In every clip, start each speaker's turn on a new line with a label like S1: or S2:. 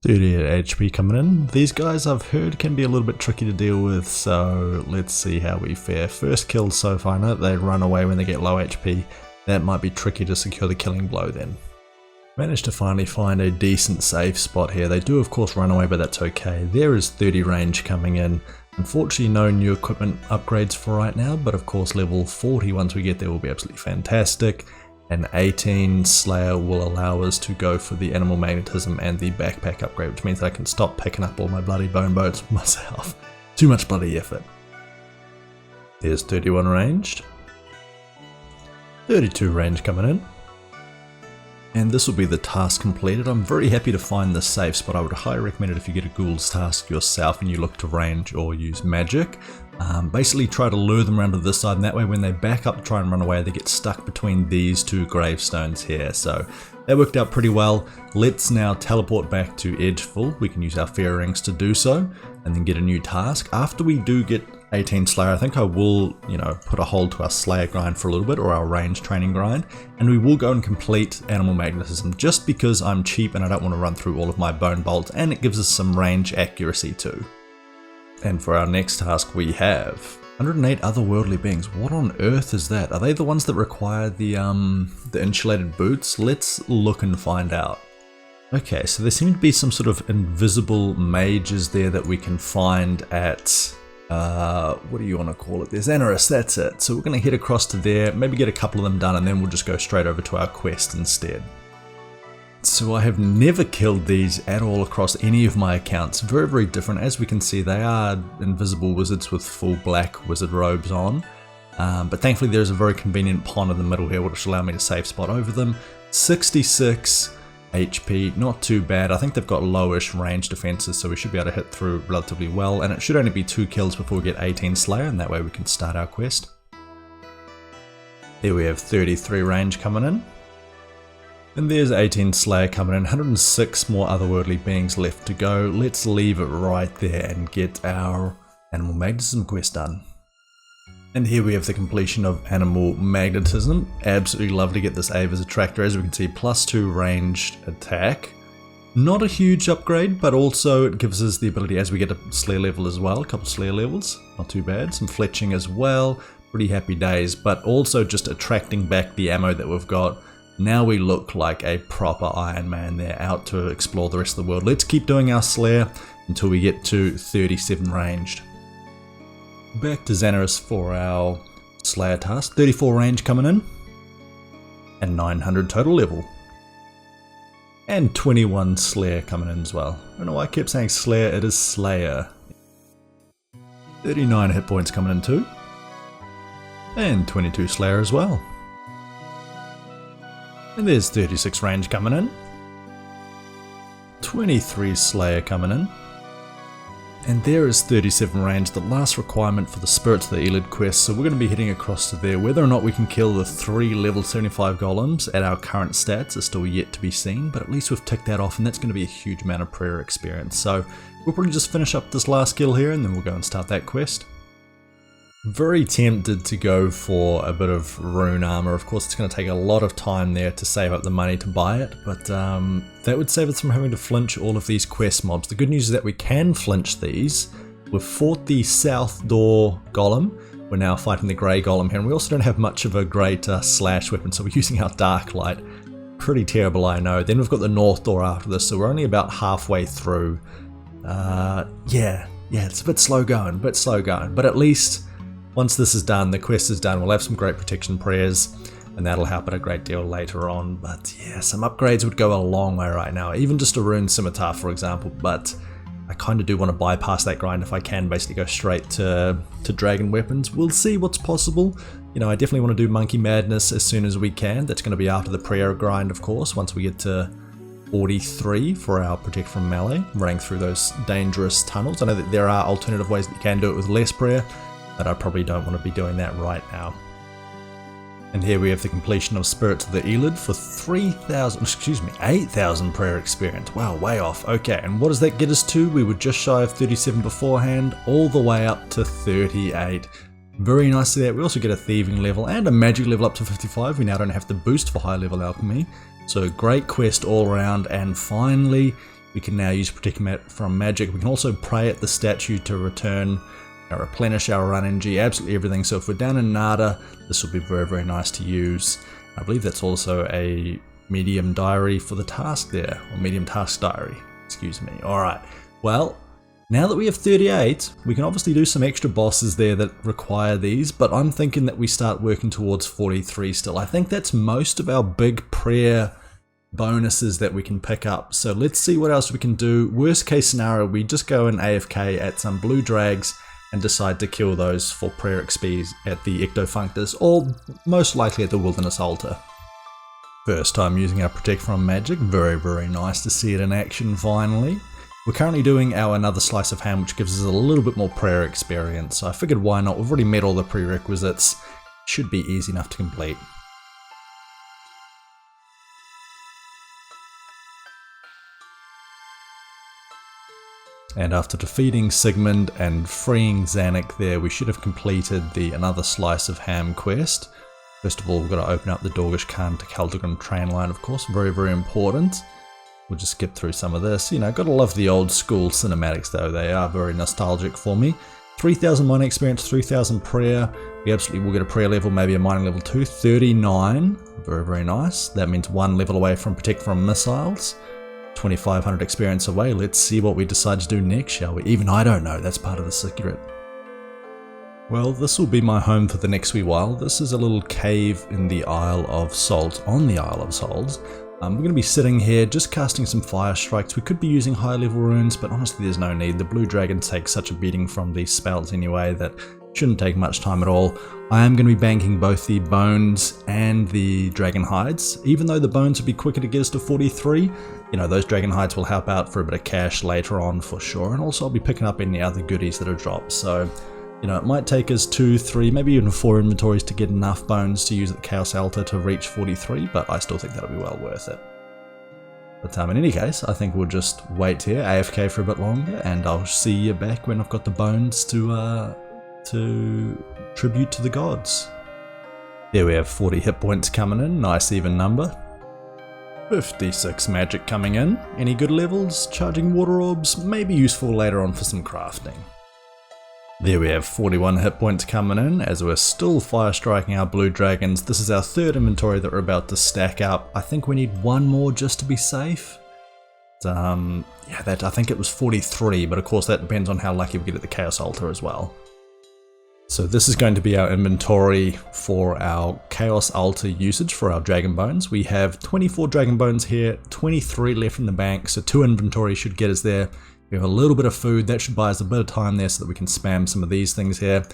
S1: 38 HP coming in. These guys I've heard can be a little bit tricky to deal with, so let's see how we fare. First kill so far, I know they run away when they get low HP. That might be tricky to secure the killing blow then. Managed to finally find a decent safe spot here. They do of course run away, but that's okay. There is 30 range coming in. Unfortunately no new equipment upgrades for right now, but of course level 40 once we get there will be absolutely fantastic. And 18 Slayer will allow us to go for the animal magnetism and the backpack upgrade, which means I can stop picking up all my bloody bone boats myself. Too much bloody effort. There's 31 ranged. 32 range coming in. And this will be the task completed. I'm very happy to find this safe spot. I would highly recommend it if you get a Ghoul's task yourself and you look to range or use magic. Basically try to lure them around to this side, and that way when they back up to try and run away, they get stuck between these two gravestones here. So that worked out pretty well. Let's now teleport back to Edgeful. We can use our Fair Rings to do so, and then get a new task. After we do get 18 Slayer, I think I will, put a hold to our Slayer grind for a little bit, or our range training grind, and we will go and complete Animal Magnetism, just because I'm cheap and I don't want to run through all of my bone bolts, and it gives us some range accuracy too. And for our next task we have 108 otherworldly beings. What on earth is that? Are they the ones that require the insulated boots? Let's look and find out. Okay, so there seem to be some sort of invisible mages there that we can find at what do you want to call it? There's OSRS, that's it. So we're going to head across to there, maybe get a couple of them done, and then we'll just go straight over to our quest instead. So I have never killed these at all across any of my accounts. Very, very different. As we can see, they are invisible wizards with full black wizard robes on. But thankfully there's a very convenient pond in the middle here, which will allow me to safe spot over them. 66 HP, not too bad. I think they've got lowish range defenses, so we should be able to hit through relatively well, and it should only be 2 kills before we get 18 Slayer, and that way we can start our quest. There we have 33 range coming in. And there's 18 Slayer coming in, 106 more otherworldly beings left to go. Let's leave it right there and get our Animal Magnetism quest done. And here we have the completion of Animal Magnetism. Absolutely love to get this Ave as a tractor. As we can see, +2 ranged attack. Not a huge upgrade, but also it gives us the ability as we get a Slayer level as well, a couple Slayer levels, not too bad. Some fletching as well, pretty happy days, but also just attracting back the ammo that we've got. Now we look like a proper Iron Man there, out to explore the rest of the world. Let's keep doing our Slayer until we get to 37 ranged. Back to OSRS for our Slayer task. 34 range coming in, and 900 total level. And 21 Slayer coming in as well. I don't know why I kept saying Slayer, it is Slayer. 39 hit points coming in too. And 22 Slayer as well. And there's 36 range coming in. 23 Slayer coming in. And there is 37 range, the last requirement for the Spirits of the Elid quest, so we're going to be heading across to there. Whether or not we can kill the 3 level 75 golems at our current stats is still yet to be seen, but at least we've ticked that off, and that's going to be a huge amount of prayer experience. So we'll probably just finish up this last kill here, and then we'll go and start that quest. Very tempted to go for a bit of rune armor. Of course, it's going to take a lot of time there to save up the money to buy it, but that would save us from having to flinch all of these quest mobs. The good news is that we can flinch these. We've fought the South Door Golem. We're now fighting the Grey Golem here, and we also don't have much of a great slash weapon, so we're using our Dark Light. Pretty terrible, I know. Then we've got the North Door after this, so we're only about halfway through. Yeah, it's a bit slow going, but at least once this is done, the quest is done, we'll have some great protection prayers, and that'll help it a great deal later on. But yeah, some upgrades would go a long way right now, even just a rune scimitar for example, but I kind of do want to bypass that grind if I can, basically go straight to dragon weapons. We'll see what's possible. I definitely want to do Monkey Madness as soon as we can. That's going to be after the prayer grind, of course, once we get to 43 for our Protect from Melee, running through those dangerous tunnels. I know that there are alternative ways that you can do it with less prayer, but I probably don't want to be doing that right now. And here we have the completion of Spirits of the Elid for 8,000 prayer experience. Wow, way off. Okay, and what does that get us to? We were just shy of 37 beforehand, all the way up to 38. Very nice there. We also get a thieving level and a magic level up to 55. We now don't have to boost for high level alchemy. So great quest all around, and finally We can now use Protect from Magic. We can also pray at the statue to return, replenish our run energy, absolutely everything. So if we're down in Nada, this will be very, very nice to use. I believe that's also a medium diary for the task there, or medium task diary, excuse me. Alright, well, now that we have 38, we can obviously do some extra bosses there that require these, but I'm thinking that we start working towards 43 still. I think that's most of our big prayer bonuses that we can pick up. So let's see what else we can do. Worst case scenario, we just go in AFK at some blue drags and decide to kill those for prayer XPs at the Ectofunctus, or most likely at the Wilderness Altar. First time using our Protect from Magic, very, very nice to see it in action finally. We're currently doing our Another Slice of Ham, which gives us a little bit more prayer experience, so I figured why not. We've already met all the prerequisites, should be easy enough to complete. And after defeating Sigmund and freeing Zanuck there, we should have completed the Another Slice of Ham quest. First of all, we've got to open up the Dorgish Khan to Caldegon train line, of course, very, very important. We'll just skip through some of this. You know, gotta love the old school cinematics though, they are very nostalgic for me. 3,000 mining experience, 3,000 prayer. We absolutely will get a prayer level, maybe a mining level 2. 39, very, very nice. That means 1 level away from Protect from Missiles. 2,500 experience away. Let's see what we decide to do next, shall we? Even I don't know, that's part of the secret. Well, this will be my home for the next wee while. This is a little cave in the Isle of Salt, on the Isle of Salt. We're going to be sitting here just casting some fire strikes. We could be using high level runes, but honestly there's no need. The blue dragon takes such a beating from these spells anyway that shouldn't take much time at all. I am going to be banking both the bones and the dragon hides. Even though the bones would be quicker to get us to 43, you know, those dragon hides will help out for a bit of cash later on for sure. And also I'll be picking up any other goodies that are dropped. So, you know, it might take us 2, 3, maybe even 4 inventories to get enough bones to use at the Chaos Altar to reach 43, but I still think that'll be well worth it. But in any case, I think we'll just wait here, AFK for a bit longer, and I'll see you back when I've got the bones to tribute to the gods. There we have 40 hit points coming in, nice even number. 56 magic coming in. Any good levels? Charging water orbs, maybe useful later on for some crafting. There we have 41 hit points coming in as we're still fire striking our blue dragons. This is our third inventory that we're about to stack up. I think we need one more just to be safe. Yeah, I think it was 43, but of course that depends on how lucky we get at the Chaos Altar as well. So this is going to be our inventory for our Chaos Altar usage for our Dragon Bones. We have 24 Dragon Bones here, 23 left in the bank, so 2 inventory should get us there. We have a little bit of food, that should buy us a bit of time there so that we can spam some of these things here.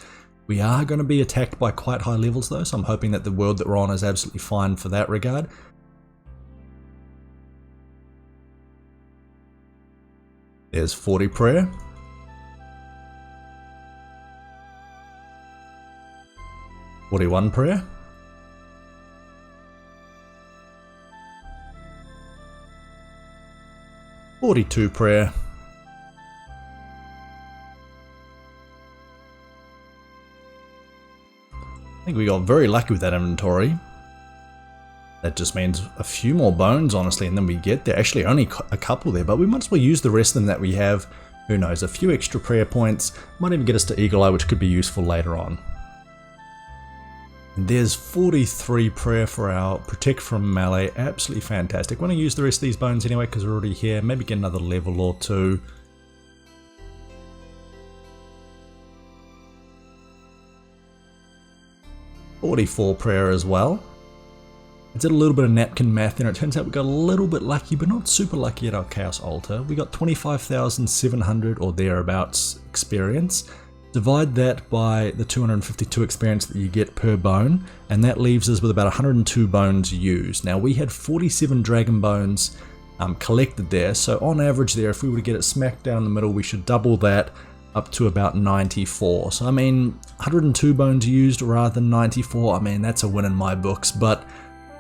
S1: We are going to be attacked by quite high levels though, so I'm hoping that the world that we're on is absolutely fine for that regard. There's 40 prayer. "41 prayer. "42 prayer. I think we got very lucky with that inventory. That just means a few more bones, honestly, and then we get there. Actually, only a couple there, but we might as well use the rest of them that we have. Who knows, a few extra prayer points. Might even get us to Eagle Eye, which could be useful later on. And there's 43 prayer for our Protect from Melee. Absolutely fantastic. Want to use the rest of these bones anyway, because we're already here. Maybe get another level or 2. "44 prayer as well. I did a little bit of napkin math there, and it turns out we got a little bit lucky, but not super lucky at our Chaos Altar. We got 25,700 or thereabouts experience. Divide that by the 252 experience that you get per bone, and that leaves us with about 102 bones used. Now we had 47 Dragon Bones collected there, so on average there, if we were to get it smack down the middle, we should double that up to about 94. So I mean, 102 bones used rather than 94, I mean that's a win in my books, but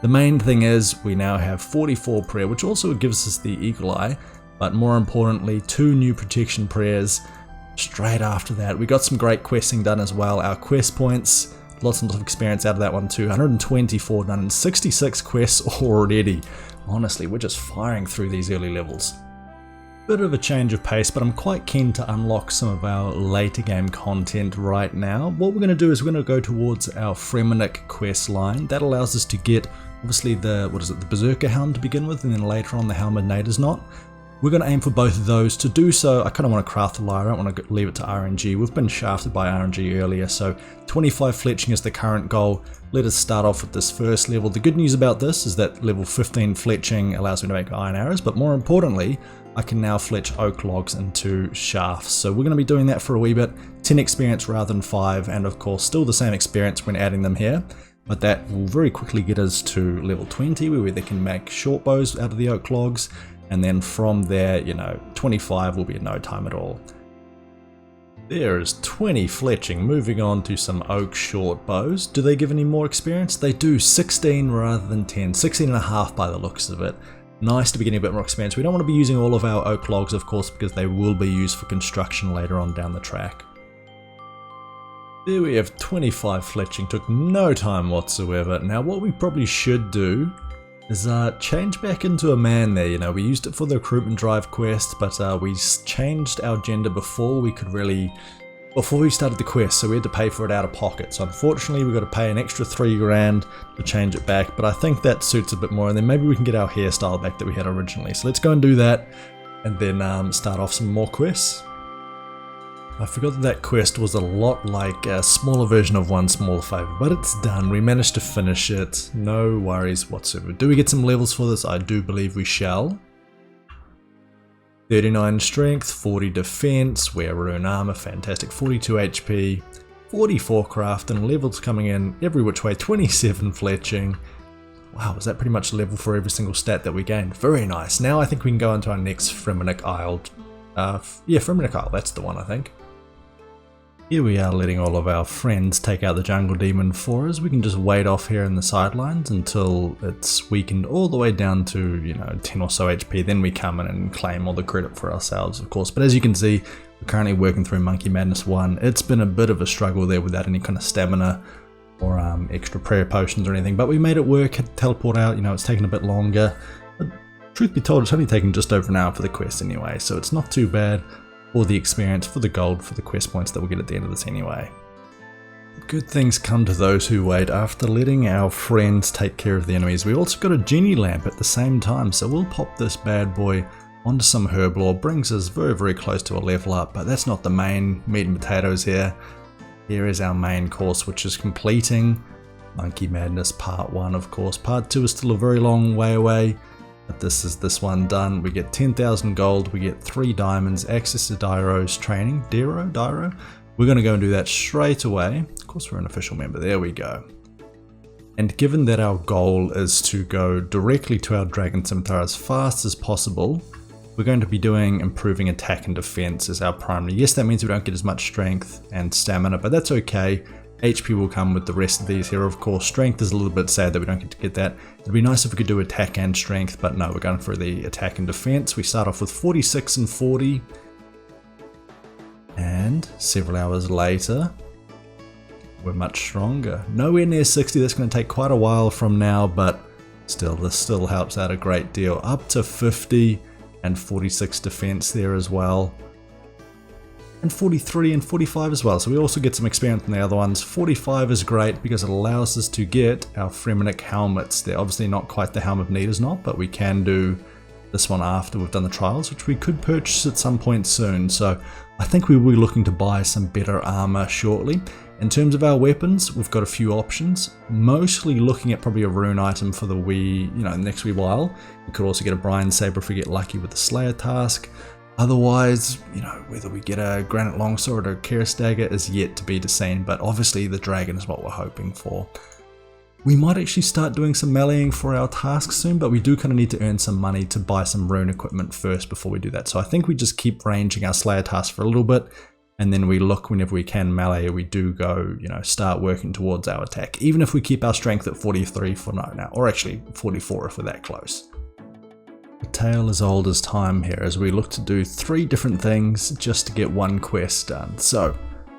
S1: the main thing is we now have 44 prayer, which also gives us the Eagle Eye, but more importantly 2 new protection prayers straight after that. We got some great questing done as well. Our quest points, lots and lots of experience out of that one too. 124 done and 66 quests already. Honestly, we're just firing through these early levels. Bit of a change of pace, but I'm quite keen to unlock some of our later game content right now. What we're going to do is we're going to go towards our Fremennik quest line. That allows us to get, obviously, the Berserker Helm to begin with, and then later on the Helm of Nader's Knot. We're going to aim for both of those. To do so, I kind of want to craft the lyre. I don't want to leave it to RNG. We've been shafted by RNG earlier, so 25 fletching is the current goal. Let us start off with this first level. The good news about this is that level 15 fletching allows me to make iron arrows, but more importantly, I can now fletch oak logs into shafts. So we're going to be doing that for a wee bit. 10 experience rather than 5, and of course still the same experience when adding them here. But that will very quickly get us to level 20, where they can make short bows out of the oak logs. And then from there, 25 will be in no time at all. There is 20 fletching, moving on to some oak short bows. Do they give any more experience? They do, 16 rather than 10, 16 and a half by the looks of it. Nice to be getting a bit more experience. We don't want to be using all of our oak logs, of course, because they will be used for construction later on down the track. There we have 25 fletching, took no time whatsoever. Now what we probably should do is change back into a man there. We used it for the recruitment drive quest, but we changed our gender before we started the quest, so we had to pay for it out of pocket. So unfortunately we got to pay an extra 3 grand to change it back, but I think that suits a bit more, and then maybe we can get our hairstyle back that we had originally. So let's go and do that, and then start off some more quests. I forgot that quest was a lot like a smaller version of One Small Favor, but it's done. We managed to finish it. No worries whatsoever. Do we get some levels for this? I do believe we shall. 39 strength, 40 defense, wear rune armor, fantastic, 42 HP, 44 craft, and levels coming in every which way, 27 fletching. Wow, is that pretty much level for every single stat that we gained? Very nice. Now I think we can go into our next Fremennik Isle. Fremennik Isle, that's the one I think. Here we are letting all of our friends take out the jungle demon for us. We can just wait off here in the sidelines until it's weakened all the way down to, 10 or so HP. Then we come in and claim all the credit for ourselves, of course. But as you can see, we're currently working through Monkey Madness 1. It's been a bit of a struggle there without any kind of stamina or extra prayer potions or anything. But we made it work, had to teleport out, it's taken a bit longer. But truth be told, it's only taken just over an hour for the quest anyway, so it's not too bad. For the experience, for the gold, for the quest points that we'll get at the end of this anyway. Good things come to those who wait. After letting our friends take care of the enemies, we also got a genie lamp at the same time, so we'll pop this bad boy onto some herb lore. Brings us very, very close to a level up, but that's not the main meat and potatoes here. Here is our main course, which is completing Monkey Madness Part 1, of course. Part 2 is still a very long way away. But this is this one done. We get 10,000 gold, we get 3 diamonds, access to Dairo's training. Dairo? We're going to go and do that straight away. Of course, we're an official member. There we go. And given that our goal is to go directly to our Dragon Scimitar as fast as possible, we're going to be doing improving attack and defense as our primary. Yes, that means we don't get as much strength and stamina, but that's okay. HP will come with the rest of these here, of course. Strength is a little bit sad that we don't get to get that. It'd be nice if we could do attack and strength, but no, we're going for the attack and defense. We start off with 46 and 40. And several hours later, we're much stronger. Nowhere near 60, that's going to take quite a while from now, but still, this still helps out a great deal. Up to 50 and 46 defense there as well. And 43 and 45 as well, so we also get some experience in the other ones. 45 is great because it allows us to get our Fremennik helmets. They're obviously not quite the Helm of Nader's Knot, but we can do this one after we've done the trials, which we could purchase at some point soon. So I think we will be looking to buy some better armor shortly. In terms of our weapons, we've got a few options, mostly looking at probably a rune item for the next wee while. We could also get a Brian Saber if we get lucky with the Slayer task. Otherwise, whether we get a Granite Longsword or a Keris Dagger is yet to be seen, but obviously the Dragon is what we're hoping for. We might actually start doing some meleeing for our tasks soon, but we do kind of need to earn some money to buy some rune equipment first before we do that. So I think we just keep ranging our Slayer task for a little bit, and then we look whenever we can melee, we do go, start working towards our attack. Even if we keep our strength at 43 for now, or actually 44 if we're that close. A tale as old as time here as we look to do 3 different things just to get 1 quest done. So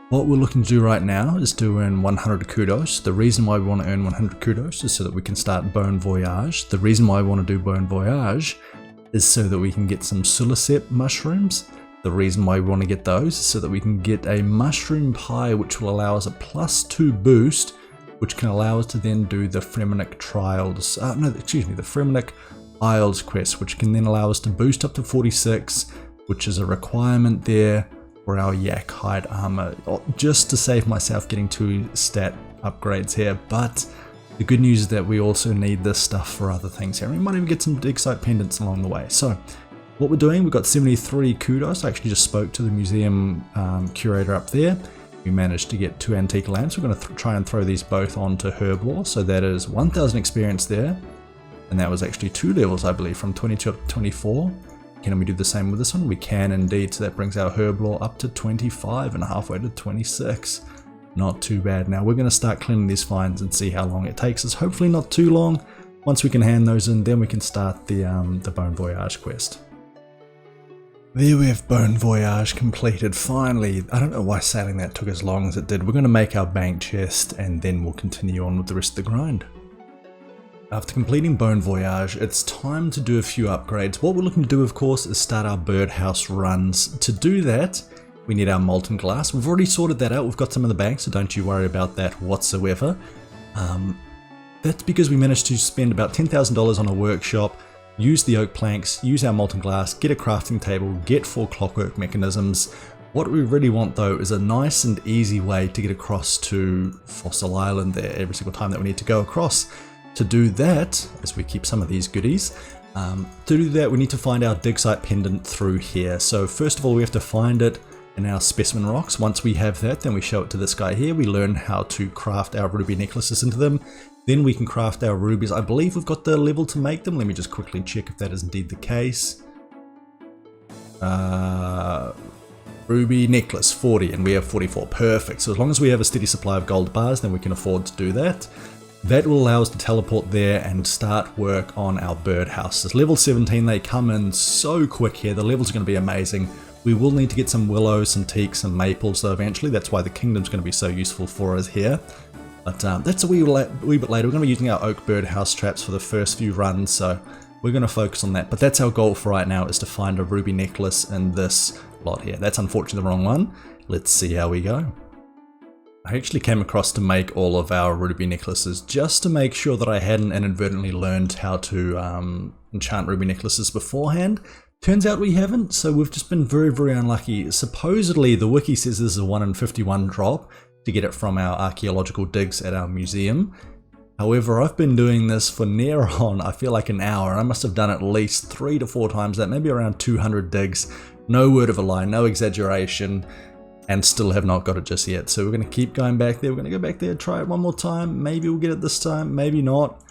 S1: what we're looking to do right now is to earn 100 kudos. The reason why we want to earn 100 kudos is so that we can start Bon Voyage. The reason why we want to do Bon Voyage is so that we can get some Sulicep mushrooms. The reason why we want to get those is so that we can get a mushroom pie which will allow us a +2 boost, which can allow us to then do the Fremenic Trials, the Fremenic Isles quest, which can then allow us to boost up to 46, which is a requirement there for our yak hide armor, just to save myself getting 2 stat upgrades here. But the good news is that we also need this stuff for other things here. We might even get some dig site pendants along the way. So what we're doing, we've got 73 kudos. I actually just spoke to the museum curator up there. We managed to get 2 antique lamps. We're going to try and throw these both onto Herblore. So that is 1,000 experience there. And that was actually 2 levels, I believe, from 22 up to 24. Can we do the same with this one? We can indeed. So that brings our Herblore up to 25 and halfway to 26. Not too bad. Now we're going to start cleaning these finds and see how long it takes us. Hopefully not too long. Once we can hand those in, then we can start the Bone Voyage quest. There we have Bone Voyage completed, finally. I don't know why sailing that took as long as it did. We're going to make our bank chest and then we'll continue on with the rest of the grind. After completing Bone Voyage, it's time to do a few upgrades. What we're looking to do, of course, is start our birdhouse runs. To do that, we need our molten glass. We've already sorted that out. We've got some in the bank, so don't you worry about that whatsoever. That's because we managed to spend about $10,000 on a workshop, use the oak planks, use our molten glass, get a crafting table, get 4 clockwork mechanisms. What we really want though is a nice and easy way to get across to Fossil Island there every single time that we need to go across. To do that, as we keep some of these goodies, to do that we need to find our dig site pendant through here. So first of all we have to find it in our specimen rocks. Once we have that, then we show it to this guy here. We learn how to craft our ruby necklaces into them. Then we can craft our rubies. I believe we've got the level to make them. Let me just quickly check if that is indeed the case. Ruby necklace 40 and we have 44. Perfect. So as long as we have a steady supply of gold bars, then we can afford to do that. That will allow us to teleport there and start work on our birdhouses. Level 17, they come in so quick here. The levels are going to be amazing. We will need to get some willows, some teaks, some maples though eventually. That's why the kingdom's going to be so useful for us here. But that's a wee bit later. We're going to be using our oak birdhouse traps for the first few runs, so we're going to focus on that. But that's our goal for right now, is to find a ruby necklace in this lot here. That's unfortunately the wrong one. Let's see how we go. I actually came across to make all of our ruby necklaces just to make sure that I hadn't inadvertently learned how to enchant ruby necklaces beforehand. Turns out we haven't, so we've just been very, very unlucky. Supposedly the wiki says this is a 1 in 51 drop to get it from our archaeological digs at our museum. However, I've been doing this for near on, I feel like an hour. I must have done at least 3 to 4 times that, maybe around 200 digs. No word of a lie, no exaggeration. And still have not got it just yet. So we're going to keep going back there. We're going to go back there, try it one more time. Maybe we'll get it this time, maybe not.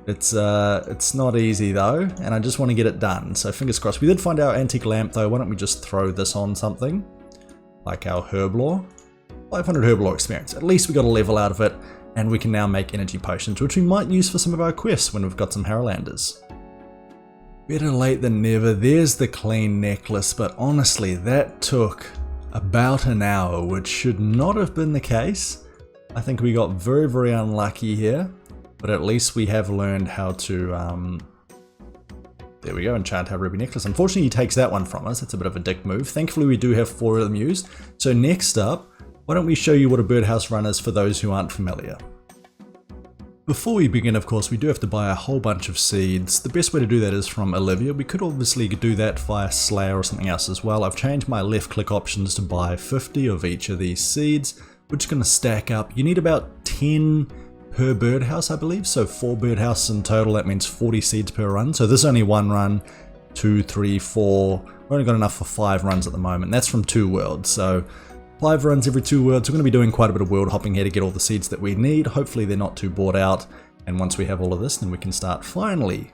S1: It's not easy though, and I just want to get it done. So fingers crossed. We did find our antique lamp though. Why don't we just throw this on something? Like our herblore. 500 herblore experience. At least we got a level out of it, and we can now make energy potions, which we might use for some of our quests when we've got some Harrowlanders. Better late than never. There's the clean necklace, but honestly, that took about an hour, which should not have been the case. I think we got very, very unlucky here, but at least we have learned how to, there we go, enchant our ruby necklace. Unfortunately, he takes that one from us. That's a bit of a dick move. Thankfully, we do have 4 of them used. So next up, why don't we show you what a birdhouse run is for those who aren't familiar. Before we begin, of course, we do have to buy a whole bunch of seeds. The best way to do that is from Olivia. We could obviously do that via Slayer or something else as well. I've changed my left click options to buy 50 of each of these seeds, which is going to stack up. You need about 10 per birdhouse, I believe. So 4 birdhouses in total, that means 40 seeds per run. So this is only 1 run, 2, 3, 4. We've only got enough for 5 runs at the moment. That's from 2 worlds. So 5 runs every 2 worlds. We're going to be doing quite a bit of world hopping here to get all the seeds that we need. Hopefully they're not too bored out. And once we have all of this, then we can start finally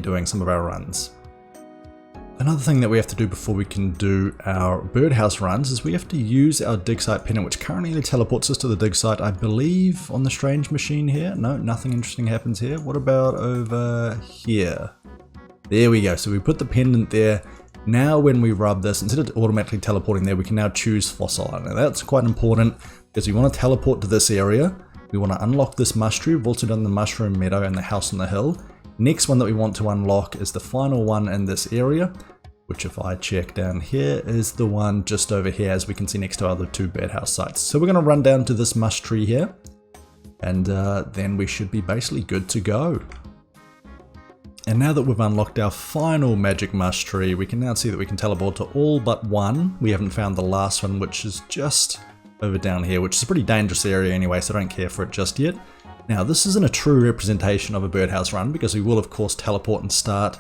S1: doing some of our runs. Another thing that we have to do before we can do our birdhouse runs is we have to use our dig site pendant, which currently teleports us to the dig site, I believe, on the strange machine here. No, nothing interesting happens here. What about over here? There we go. So we put the pendant there. Now when we rub this, instead of automatically teleporting there, we can now choose Fossil Island. Now that's quite important because we want to teleport to this area. We want to unlock this mushroom. We've also done the mushroom meadow and the house on the hill. Next one that we want to unlock is the final one in this area, which if I check down here is the one just over here, as we can see next to our other 2 birdhouse sites. So we're going to run down to this mush tree here, and then we should be basically good to go. And now that we've unlocked our final magic mush tree, we can now see that we can teleport to all but one. We haven't found the last one, which is just over down here, which is a pretty dangerous area anyway, so I don't care for it just yet. Now, this isn't a true representation of a birdhouse run, because we will of course teleport and start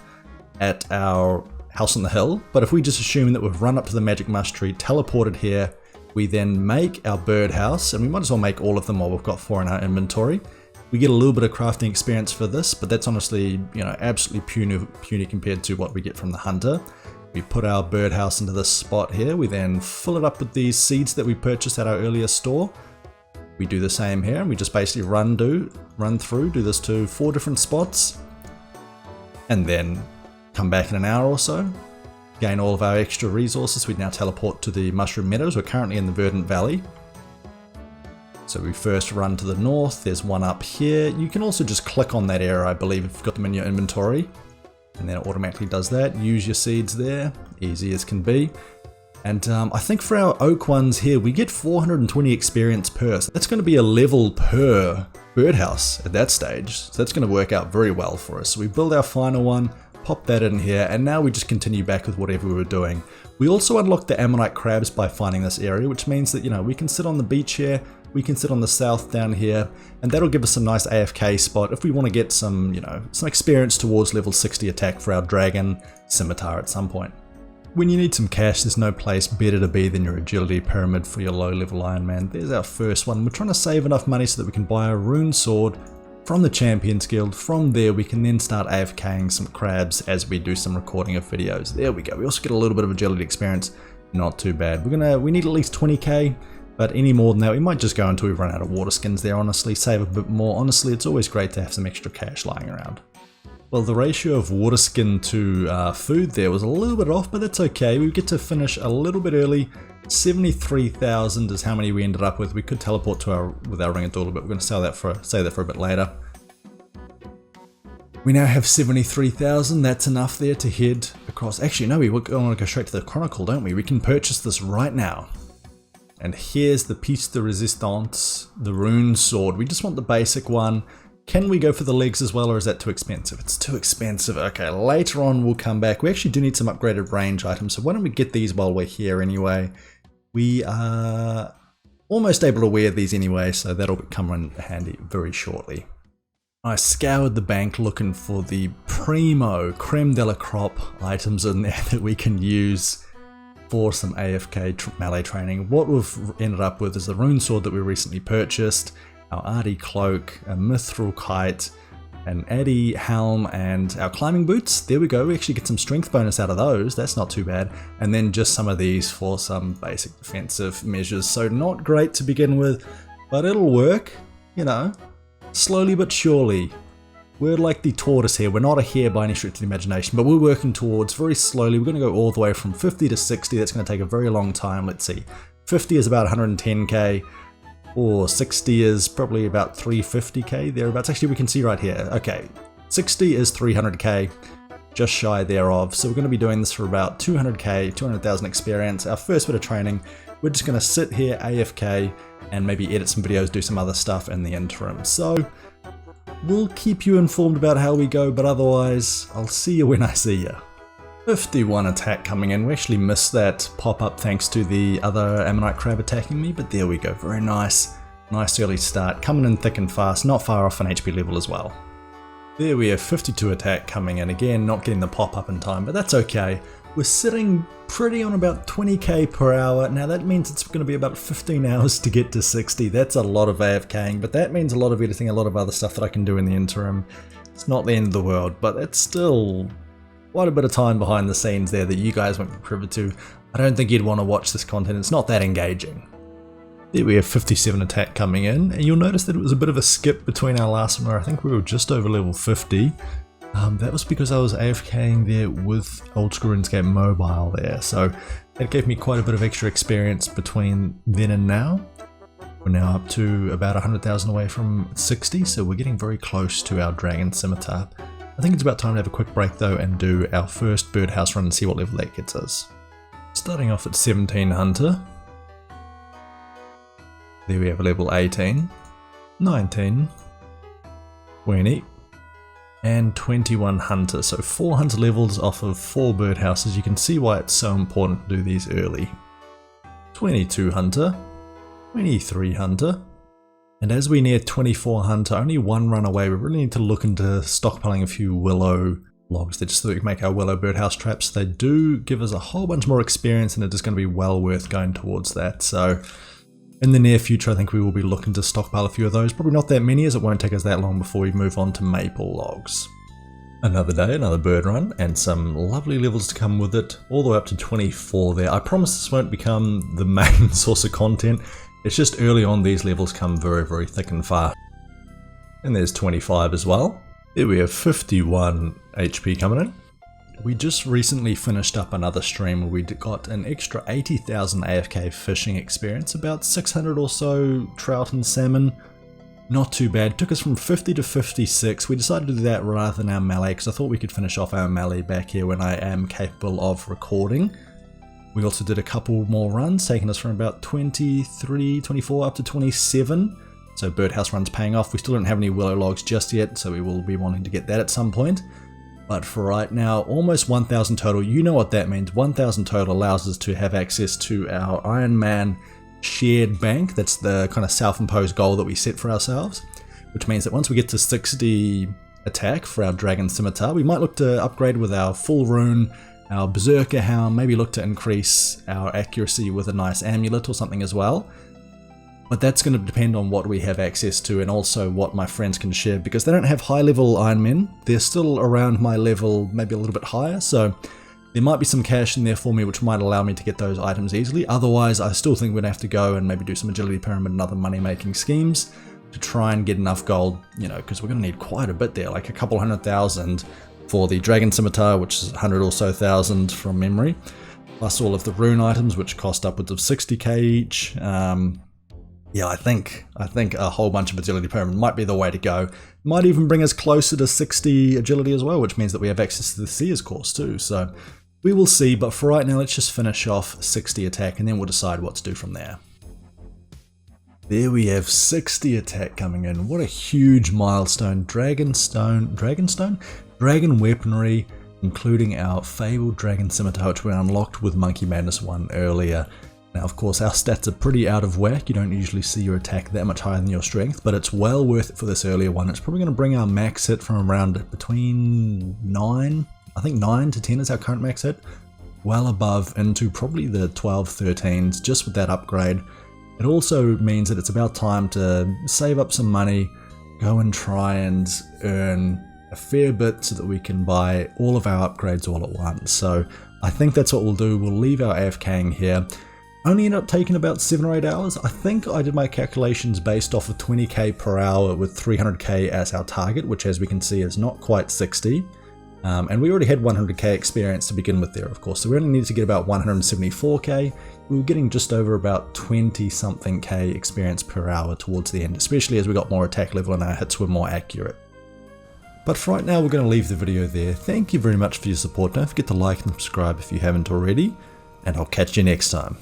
S1: at our house on the hill. But if we just assume that we've run up to the magic mush tree, teleported here, we then make our birdhouse, and we might as well make all of them while we've got 4 in our inventory. We get a little bit of crafting experience for this, but that's honestly, you know, absolutely puny compared to what we get from the hunter. We put our birdhouse into this spot here. We then fill it up with these seeds that we purchased at our earlier store. We do the same here, and we just basically run through, do this to 4 different spots, and then come back in an hour or so, gain all of our extra resources. We now teleport to the Mushroom Meadows. We're currently in the Verdant Valley. So we first run to the north, there's one up here. You can also just click on that area, I believe, if you've got them in your inventory. And then it automatically does that. Use your seeds there, easy as can be. And I think for our oak ones here, we get 420 experience per. So that's going to be a level per birdhouse at that stage. So that's going to work out very well for us. So we build our final one, pop that in here, and now we just continue back with whatever we were doing. We also unlocked the ammonite crabs by finding this area, which means that, you know, we can sit on the beach here, we can sit on the south down here, and that'll give us a nice AFK spot if we want to get some, you know, some experience towards level 60 attack for our dragon scimitar at some point. When you need some cash, there's no place better to be than your agility pyramid for your low level Ironman. There's our first one. We're trying to save enough money so that we can buy a rune sword from the Champions Guild. From there we can then start AFKing some crabs as we do some recording of videos. There we go. We also get a little bit of agility experience. Not too bad. We need at least 20k, but any more than that we might just go until we run out of water skins there, honestly. Save a bit more. Honestly, it's always great to have some extra cash lying around. Well, the ratio of water skin to food there was a little bit off, but that's okay. We get to finish a little bit early. 73,000 is how many we ended up with. We could teleport to with our ring a little bit. We're going to save that for a bit later. We now have 73,000. That's enough there to head across. Actually, no, we want to go straight to the Chronicle, don't we? We can purchase this right now. And here's the piece de resistance, the rune sword. We just want the basic one. Can we go for the legs as well, or is that too expensive? It's too expensive. Okay, later on we'll come back. We actually do need some upgraded range items, so why don't we get these while we're here anyway? We are almost able to wear these anyway, so that'll come in handy very shortly. I scoured the bank looking for the primo creme de la crop items in there that we can use for some AFK melee training. What we've ended up with is the rune sword that we recently purchased, our Arty cloak, a mithril kite, an Addy helm, and our climbing boots. There we go. We actually get some strength bonus out of those. That's not too bad. And then just some of these for some basic defensive measures. So not great to begin with, but it'll work, you know, slowly but surely. We're like the tortoise here. We're not a hare by any stretch of the imagination, but we're working towards very slowly. We're going to go all the way from 50 to 60. That's going to take a very long time. Let's see. 50 is about 110k. Or 60 is probably about 350k thereabouts. Actually, we can see right here. Okay, 60 is 300k, just shy thereof. So we're going to be doing this for about 200k, 200,000 experience. Our first bit of training. We're just going to sit here AFK and maybe edit some videos, do some other stuff in the interim. So we'll keep you informed about how we go, but otherwise, I'll see you when I see you. 51 attack coming in. We actually missed that pop-up thanks to the other ammonite crab attacking me, but there we go. Very nice. Nice early start. Coming in thick and fast, not far off an HP level as well. There we have 52 attack coming in. Again, not getting the pop-up in time, but that's okay. We're sitting pretty on about 20k per hour. Now that means it's going to be about 15 hours to get to 60. That's a lot of AFKing, but that means a lot of editing, a lot of other stuff that I can do in the interim. It's not the end of the world, but it's still quite a bit of time behind the scenes there that you guys won't be privy to. I don't think you'd want to watch this content. It's not that engaging. There we have 57 attack coming in, and you'll notice that it was a bit of a skip between our last one where I think we were just over level 50. That was because I was AFKing there with Old School Runescape mobile there, so that gave me quite a bit of extra experience between then and now. We're now up to about 100,000 away from 60, so we're getting very close to our dragon scimitar. I think it's about time to have a quick break though and do our first birdhouse run and see what level that gets us. Starting off at 17 Hunter. There we have a level 18, 19, 20, and 21 Hunter. So 4 Hunter levels off of 4 birdhouses. You can see why it's so important to do these early. 22 Hunter, 23 Hunter. And as we near 24 Hunter, only 1 run away, we really need to look into stockpiling a few willow logs just so we can make our willow birdhouse traps. They do give us a whole bunch more experience and it is going to be well worth going towards that. So in the near future, I think we will be looking to stockpile a few of those. Probably not that many as it won't take us that long before we move on to maple logs. Another day, another bird run, and some lovely levels to come with it, all the way up to 24 there. I promise this won't become the main source of content. It's just early on these levels come very, very thick and fast. And there's 25 as well. There we have 51 HP coming in. We just recently finished up another stream where we got an extra 80,000 AFK fishing experience, about 600 or so trout and salmon. Not too bad. It took us from 50 to 56. We decided to do that rather than our melee because I thought we could finish off our melee back here when I am capable of recording. We also did a couple more runs, taking us from about 23, 24 up to 27. So birdhouse runs paying off. We still don't have any willow logs just yet, so we will be wanting to get that at some point. But for right now, almost 1,000 total. You know what that means. 1,000 total allows us to have access to our Ironman shared bank. That's the kind of self-imposed goal that we set for ourselves, which means that once we get to 60 attack for our dragon scimitar, we might look to upgrade with our full rune, our berserker hound, maybe look to increase our accuracy with a nice amulet or something as well. But that's going to depend on what we have access to and also what my friends can share, because they don't have high level Ironmen. They're still around my level, maybe a little bit higher, so there might be some cash in there for me which might allow me to get those items easily. Otherwise, I still think we'd have to go and maybe do some agility pyramid and other money making schemes to try and get enough gold, you know, because we're going to need quite a bit there, like a couple 100,000 for the dragon scimitar, which is 100 or so thousand from memory, plus all of the rune items which cost upwards of 60k each. Yeah, I think a whole bunch of agility pyramid might be the way to go. Might even bring us closer to 60 agility as well, which means that we have access to the Seers course too. So we will see, but for right now, let's just finish off 60 attack and then we'll decide what to do from there. There we have 60 attack coming in. What a huge milestone. Dragon weaponry, including our fabled dragon scimitar, which we unlocked with Monkey Madness 1 earlier. Now, of course, our stats are pretty out of whack. You don't usually see your attack that much higher than your strength, but it's well worth it for this earlier one. It's probably going to bring our max hit from around between 9, I think 9 to 10 is our current max hit, well above into probably the 12, 13s just with that upgrade. It also means that it's about time to save up some money, go and try and earn a fair bit so that we can buy all of our upgrades all at once. So I think that's what we'll do. We'll leave our AFKing here. Only ended up taking about 7 or 8 hours. I think I did my calculations based off of 20k per hour with 300k as our target, which as we can see is not quite 60. And we already had 100k experience to begin with there, of course, so we only needed to get about 174k. We were getting just over about 20 something k experience per hour towards the end, especially as we got more attack level and our hits were more accurate. But for right now, we're going to leave the video there. Thank you very much for your support. Don't forget to like and subscribe if you haven't already, and I'll catch you next time.